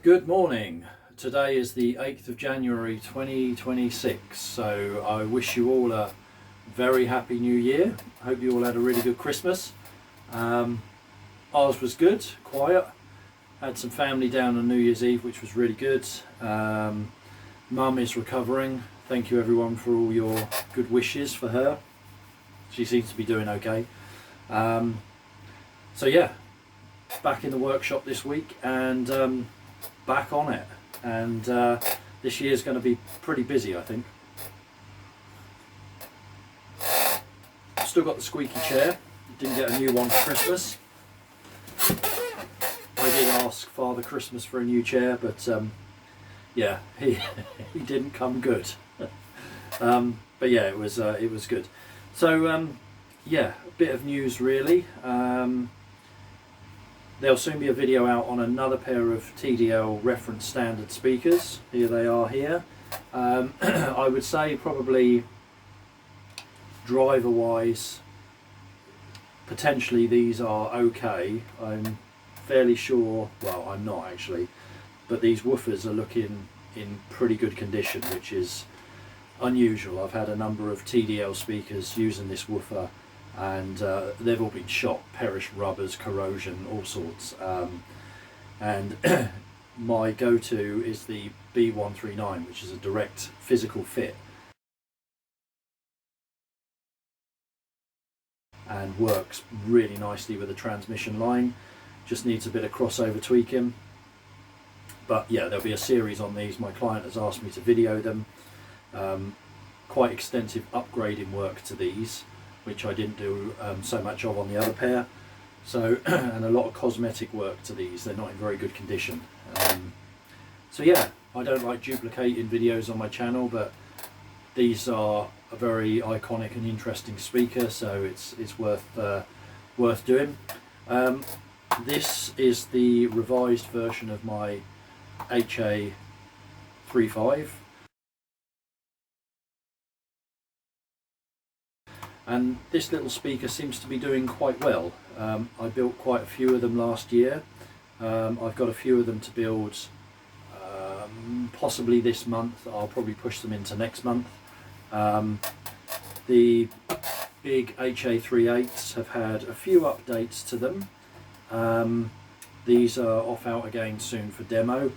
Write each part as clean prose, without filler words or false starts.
Good morning. Today is the 8th of January 2026, so I wish you all a very happy new year. I hope you all had a really good Christmas. Ours was good, quiet. Had some family down on New Year's Eve, which was really good. Mum is recovering. Thank you everyone for all your good wishes for her. She seems to be doing okay. So yeah, back in the workshop this week and back on it, and this year's going to be pretty busy, I think. Still got the squeaky chair, didn't get a new one for Christmas. I did ask Father Christmas for a new chair, but yeah, he didn't come good. But yeah, it was good. So yeah, a bit of news really. There'll soon be a video out on another pair of TDL reference standard speakers. Here they are here. I would say probably driver wise, potentially these are okay. I'm fairly sure, well I'm not actually, but these woofers are looking in pretty good condition, which is unusual. I've had a number of TDL speakers using this woofer and they've all been shot, perished rubbers, corrosion, all sorts. And my go-to is the B139, which is a direct physical fit and works really nicely with the transmission line. Just needs a bit of crossover tweaking. But yeah, there'll be a series on these. My client has asked me to video them. Quite extensive upgrading work to these, which I didn't do so much of on the other pair. So, and a lot of cosmetic work to these. They're not in very good condition. So yeah, I don't like duplicating videos on my channel, but these are a very iconic and interesting speaker, so it's worth doing. This is the revised version of my HA3. And this little speaker seems to be doing quite well. I built quite a few of them last year. I've got a few of them to build possibly this month. I'll probably push them into next month. The big HA38s have had a few updates to them. These are off out again soon for demo.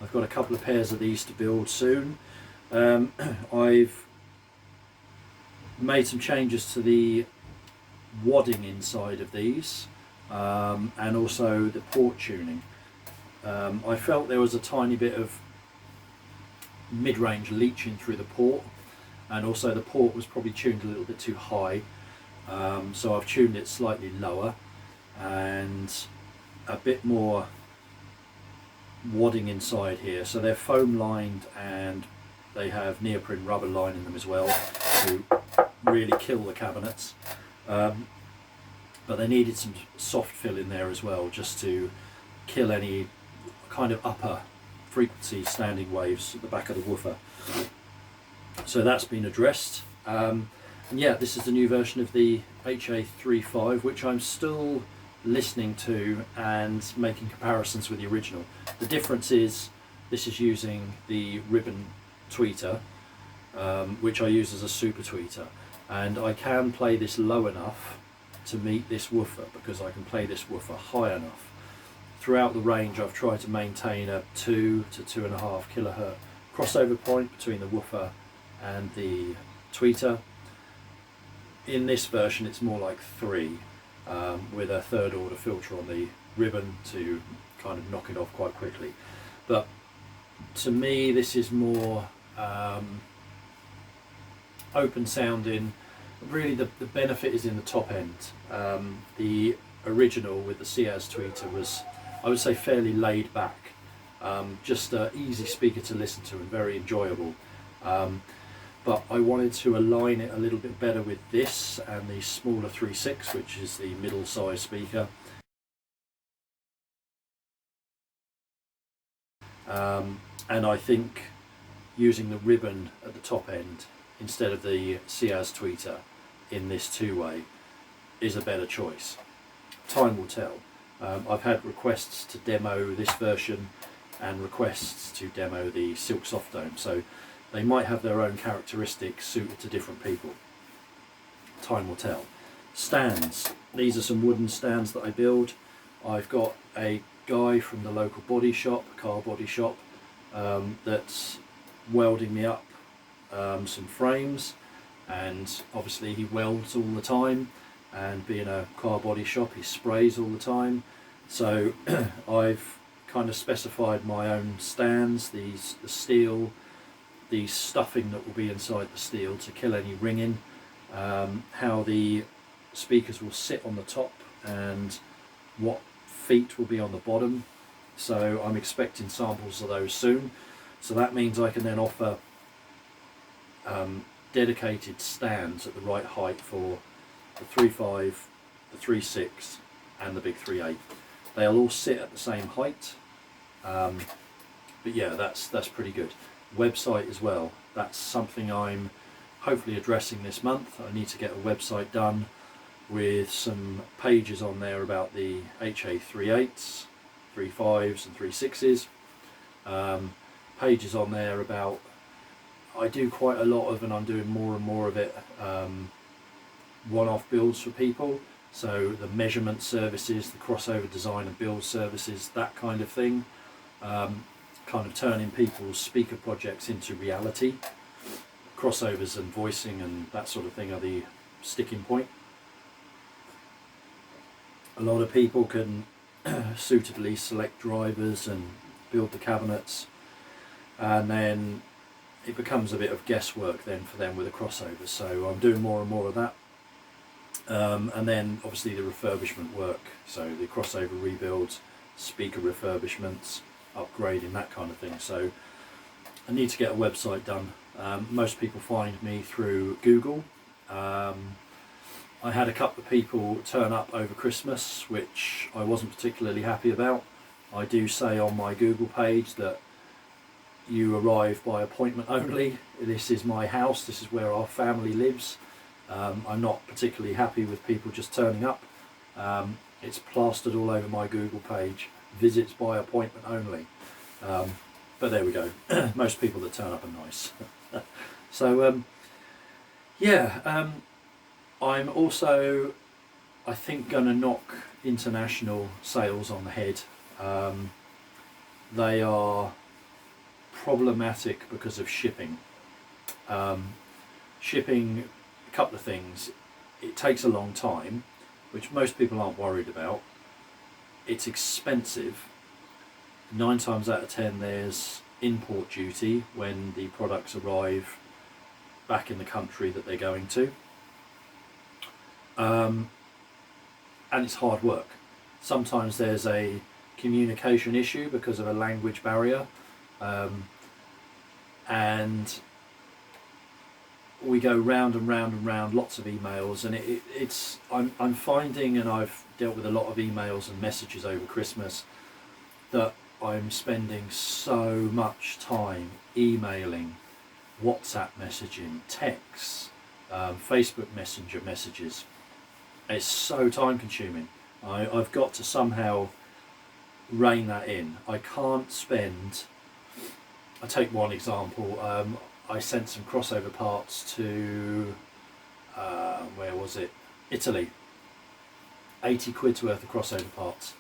I've got a couple of pairs of these to build soon. I've made some changes to the wadding inside of these and also the port tuning. I felt there was a tiny bit of mid-range leaching through the port, and also the port was probably tuned a little bit too high, so I've tuned it slightly lower and a bit more wadding inside here. So they're foam lined and they have neoprene rubber lining them as well to really kill the cabinets, but they needed some soft fill in there as well, just to kill any kind of upper frequency standing waves at the back of the woofer. So that's been addressed, and yeah, this is the new version of the HA3, which I'm still listening to and making comparisons with the original. The difference is this is using the ribbon tweeter, which I use as a super tweeter, and I can play this low enough to meet this woofer because I can play this woofer high enough. Throughout the range I've tried to maintain a 2 to 2.5 kilohertz crossover point between the woofer and the tweeter. In this version it's more like 3, with a third order filter on the ribbon to kind of knock it off quite quickly. But to me this is more open sounding. Really the benefit is in the top end. The original with the CAS tweeter was, I would say, fairly laid back, just an easy speaker to listen to and very enjoyable. But I wanted to align it a little bit better with this and the smaller 3.6, which is the middle size speaker. And I think using the ribbon at the top end instead of the CAS tweeter in this two-way is a better choice. Time will tell. I've had requests to demo this version and requests to demo the silk soft dome. So they might have their own characteristics suited to different people. Time will tell. Stands. These are some wooden stands that I build. I've got a guy from the local body shop, car body shop, that's welding me up some frames, and obviously he welds all the time, and being a car body shop he sprays all the time, so I've kind of specified my own stands, the steel, the stuffing that will be inside the steel to kill any ringing, how the speakers will sit on the top and what feet will be on the bottom. So I'm expecting samples of those soon, so that means I can then offer dedicated stands at the right height for the 3.5, the 3.6 and the big 3.8. They'll all sit at the same height, but yeah, that's pretty good. Website as well, that's something I'm hopefully addressing this month. I need to get a website done with some pages on there about the HA3.8s, 3.5s and 3.6s. Pages on there about, I do quite a lot of, and I'm doing more and more of it, one-off builds for people. So the measurement services, the crossover design and build services, that kind of thing. Kind of turning people's speaker projects into reality. Crossovers and voicing and that sort of thing are the sticking point. A lot of people can suitably select drivers and build the cabinets, and then it becomes a bit of guesswork then for them with the crossovers. So I'm doing more and more of that, and then obviously the refurbishment work, so the crossover rebuilds, speaker refurbishments, upgrading, that kind of thing. So I need to get a website done. Most people find me through Google. I had a couple of people turn up over Christmas, which I wasn't particularly happy about. I do say on my Google page that you arrive by appointment only. This is my house, this is where our family lives. I'm not particularly happy with people just turning up. It's plastered all over my Google page, visits by appointment only. But there we go. Most people that turn up are nice. So yeah, I'm also, I think, going to knock international sales on the head. They are problematic because of shipping. Shipping, a couple of things. It takes a long time, which most people aren't worried about. It's expensive. 9 times out of 10 there's import duty when the products arrive back in the country that they're going to. And it's hard work. Sometimes there's a communication issue because of a language barrier, and we go round and round and round, lots of emails, and I'm finding, and I've dealt with a lot of emails and messages over Christmas, that I'm spending so much time emailing, WhatsApp messaging, texts, Facebook Messenger messages. It's so time consuming. I've got to somehow rein that in. I can't spend, I'll take one example. I sent some crossover parts to, where was it? Italy. 80 quid's worth of crossover parts.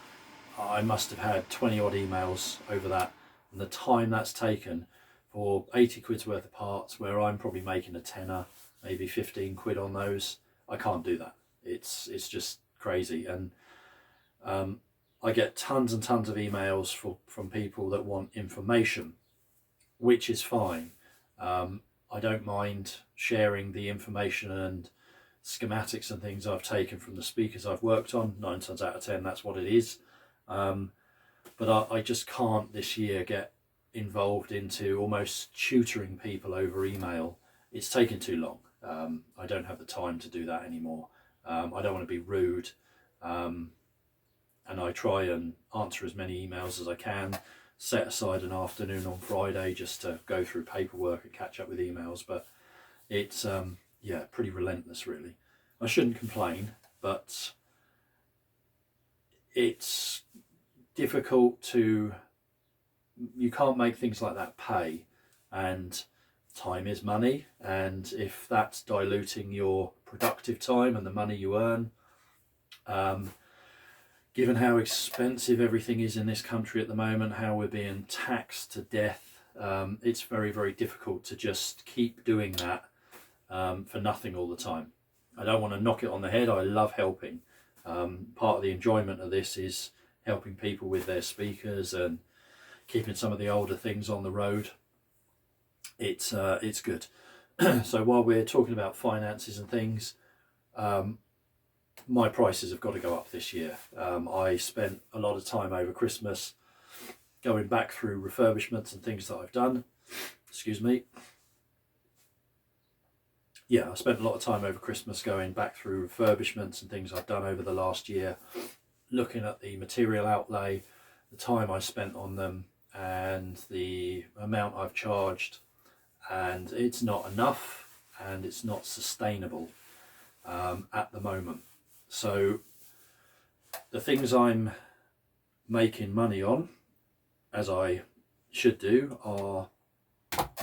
I must have had 20 odd emails over that, and the time that's taken for 80 quid's worth of parts, where I'm probably making a tenner, maybe 15 quid on those. I can't do that. It's just crazy. And I get tons and tons of emails from people that want information, which is fine. I don't mind sharing the information and schematics and things I've taken from the speakers I've worked on. 9 times out of 10 that's what it is. But I just can't this year get involved into almost tutoring people over email. It's taken too long. I don't have the time to do that anymore. I don't want to be rude, and I try and answer as many emails as I can, set aside an afternoon on Friday just to go through paperwork and catch up with emails, but it's yeah, pretty relentless really. I shouldn't complain, but it's difficult to you can't make things like that pay, and time is money, and if that's diluting your productive time and the money you earn, given how expensive everything is in this country at the moment, how we're being taxed to death, it's very, very difficult to just keep doing that for nothing all the time. I don't want to knock it on the head. I love helping. Part of the enjoyment of this is helping people with their speakers and keeping some of the older things on the road. It's good. So while we're talking about finances and things, my prices have got to go up this year. I spent a lot of time over Christmas going back through refurbishments and things that I've done. Excuse me. Yeah, I spent a lot of time over Christmas going back through refurbishments and things I've done over the last year, looking at the material outlay, the time I spent on them, and the amount I've charged, and it's not enough and it's not sustainable at the moment. So the things I'm making money on, as I should do, are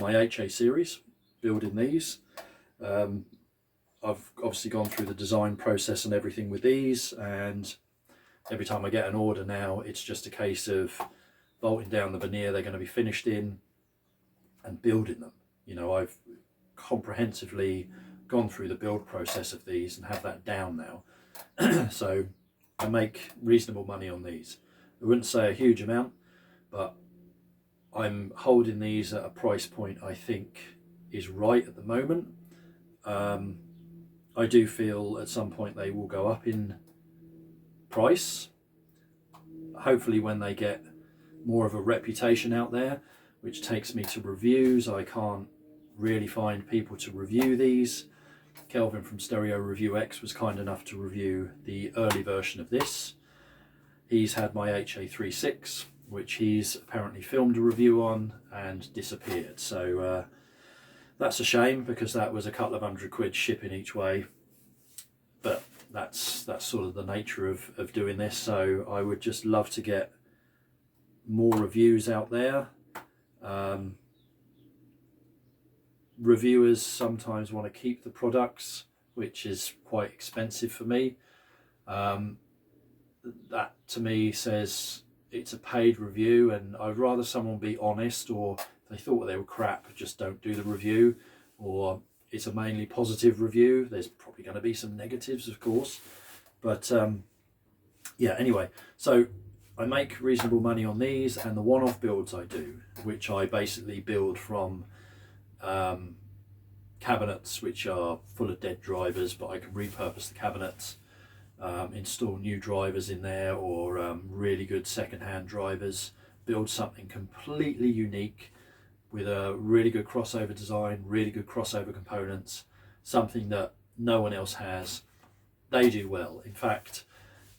my HA series, building these. I've obviously gone through the design process and everything with these, and every time I get an order now, it's just a case of bolting down the veneer they're going to be finished in and building them. You know, I've comprehensively gone through the build process of these and have that down now. So I make reasonable money on these. I wouldn't say a huge amount, but I'm holding these at a price point I think is right at the moment. I do feel at some point they will go up in price, hopefully when they get more of a reputation out there, which takes me to reviews. I can't really find people to review these. Kelvin from Stereo Review X was kind enough to review the early version of this. He's had my HA3 which he's apparently filmed a review on and disappeared. So that's a shame, because that was a couple of £100 shipping each way. But that's sort of the nature of doing this. So I would just love to get more reviews out there. Reviewers sometimes want to keep the products, which is quite expensive for me. That to me says it's a paid review, and I'd rather someone be honest, or if they thought they were crap, just don't do the review, or it's a mainly positive review. There's probably going to be some negatives, of course, but yeah, anyway, so I make reasonable money on these, and the one-off builds I do, which I basically build from cabinets which are full of dead drivers, but I can repurpose the cabinets, install new drivers in there, or really good second-hand drivers, build something completely unique with a really good crossover design, really good crossover components, something that no one else has. They do well. In fact,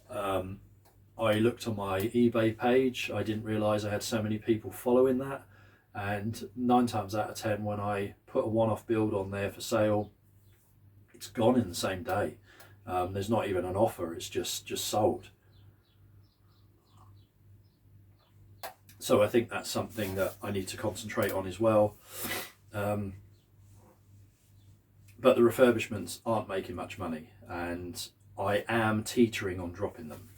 I looked on my eBay page. I didn't realise I had so many people following that, and 9 times out of 10 when I put a one-off build on there for sale, it's gone in the same day. There's not even an offer, it's just sold. So I think that's something that I need to concentrate on as well. But the refurbishments aren't making much money, and I am teetering on dropping them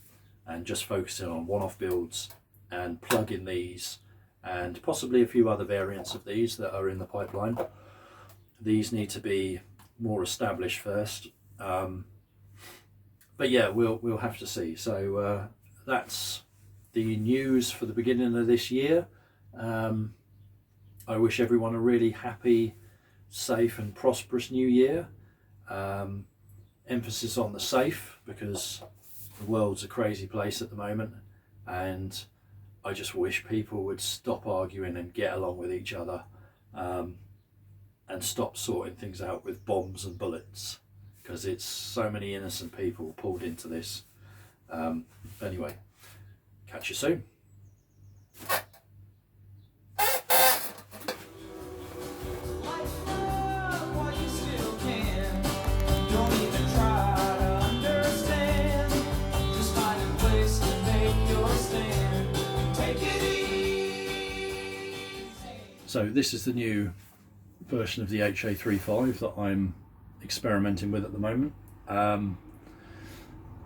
and just focusing on one-off builds and plugging these, and possibly a few other variants of these that are in the pipeline. These need to be more established first. But yeah, we'll have to see. So that's the news for the beginning of this year. I wish everyone a really happy, safe and prosperous new year. Emphasis on the safe, because the world's a crazy place at the moment, and I just wish people would stop arguing and get along with each other, and stop sorting things out with bombs and bullets, because it's so many innocent people pulled into this. Anyway, catch you soon. So this is the new version of the HA3 that I'm experimenting with at the moment,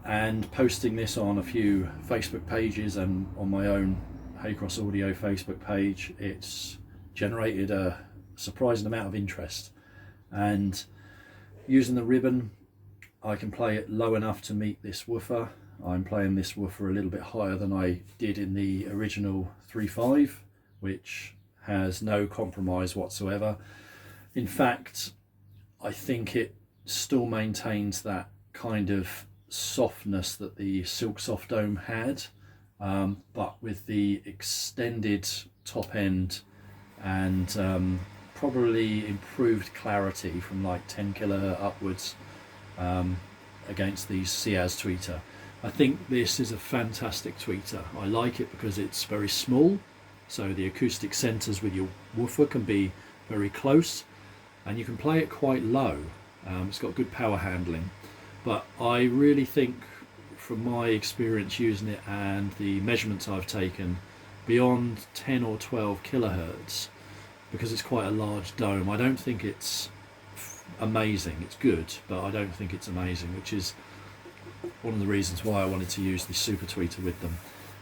and posting this on a few Facebook pages and on my own Haycross Audio Facebook page. It's generated a surprising amount of interest, and using the ribbon I can play it low enough to meet this woofer. I'm playing this woofer a little bit higher than I did in the original 3.5, which has no compromise whatsoever. In fact, I think it still maintains that kind of softness that the Silk Soft Dome had, but with the extended top end and probably improved clarity from like 10 kilohertz upwards against the Ciaz tweeter. I think this is a fantastic tweeter. I like it because it's very small, so the acoustic centers with your woofer can be very close, and you can play it quite low. It's got good power handling, but I really think from my experience using it and the measurements I've taken, beyond 10 or 12 kilohertz, because it's quite a large dome, I don't think it's amazing. It's good, but I don't think it's amazing, which is one of the reasons why I wanted to use the Super Tweeter with them.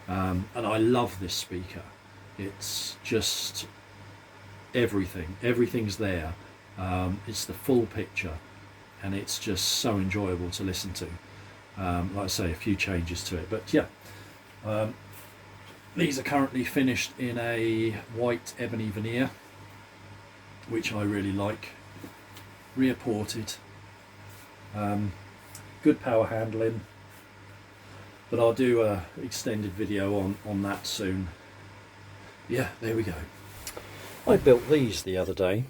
And I love this speaker. It's just everything's there. It's the full picture, and it's just so enjoyable to listen to. Like I say, a few changes to it, but yeah, these are currently finished in a white ebony veneer, which I really like. Rear ported, good power handling, but I'll do a extended video on that soon. Yeah, there we go. I built these the other day.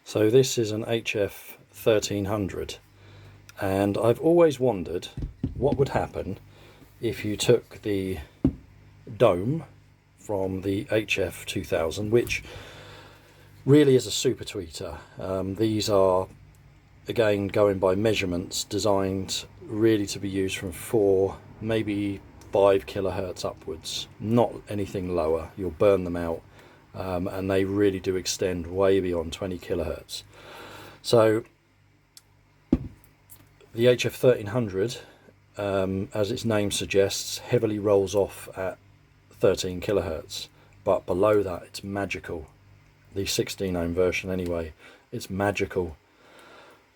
So this is an HF2300, and I've always wondered what would happen if you took the dome from the HF2000, which really is a super tweeter. These are, again, going by measurements, designed really to be used from 4, maybe 5 kilohertz upwards, not anything lower. You'll burn them out, and they really do extend way beyond 20 kilohertz. So the HF1300, as its name suggests, heavily rolls off at 13 kilohertz, but below that it's magical. The 16 ohm version anyway, it's magical.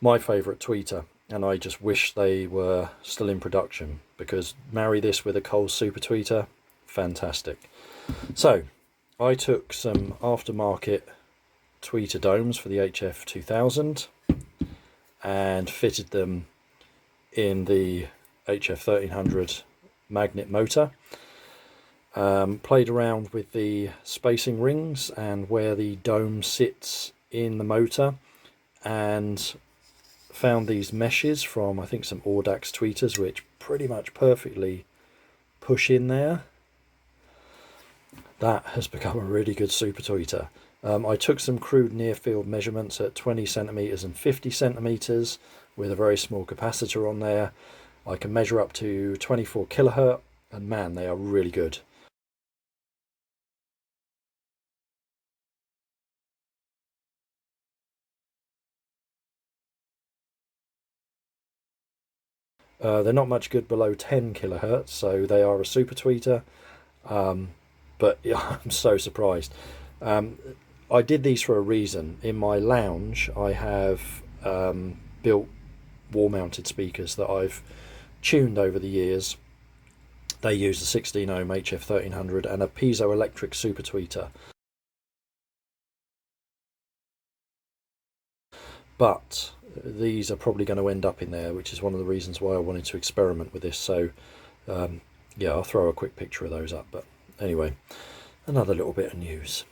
My favourite tweeter, and I just wish they were still in production, because marry this with a Coles Super Tweeter, fantastic. So I took some aftermarket tweeter domes for the HF2000 and fitted them in the HF1300 magnet motor. Played around with the spacing rings and where the dome sits in the motor, and found these meshes from, I think, some Audax tweeters, which pretty much perfectly push in there. That has become a really good super tweeter. I took some crude near field measurements at 20 centimeters and 50 centimeters with a very small capacitor on there. I can measure up to 24 kilohertz, and man, they are really good. They're not much good below 10 kilohertz, so they are a super tweeter. But yeah, I'm so surprised. I did these for a reason. In my lounge, I have built wall-mounted speakers that I've tuned over the years. They use a 16 ohm HF1300 and a piezoelectric super tweeter. But these are probably going to end up in there, which is one of the reasons why I wanted to experiment with this. So yeah, I'll throw a quick picture of those up. But anyway, another little bit of news.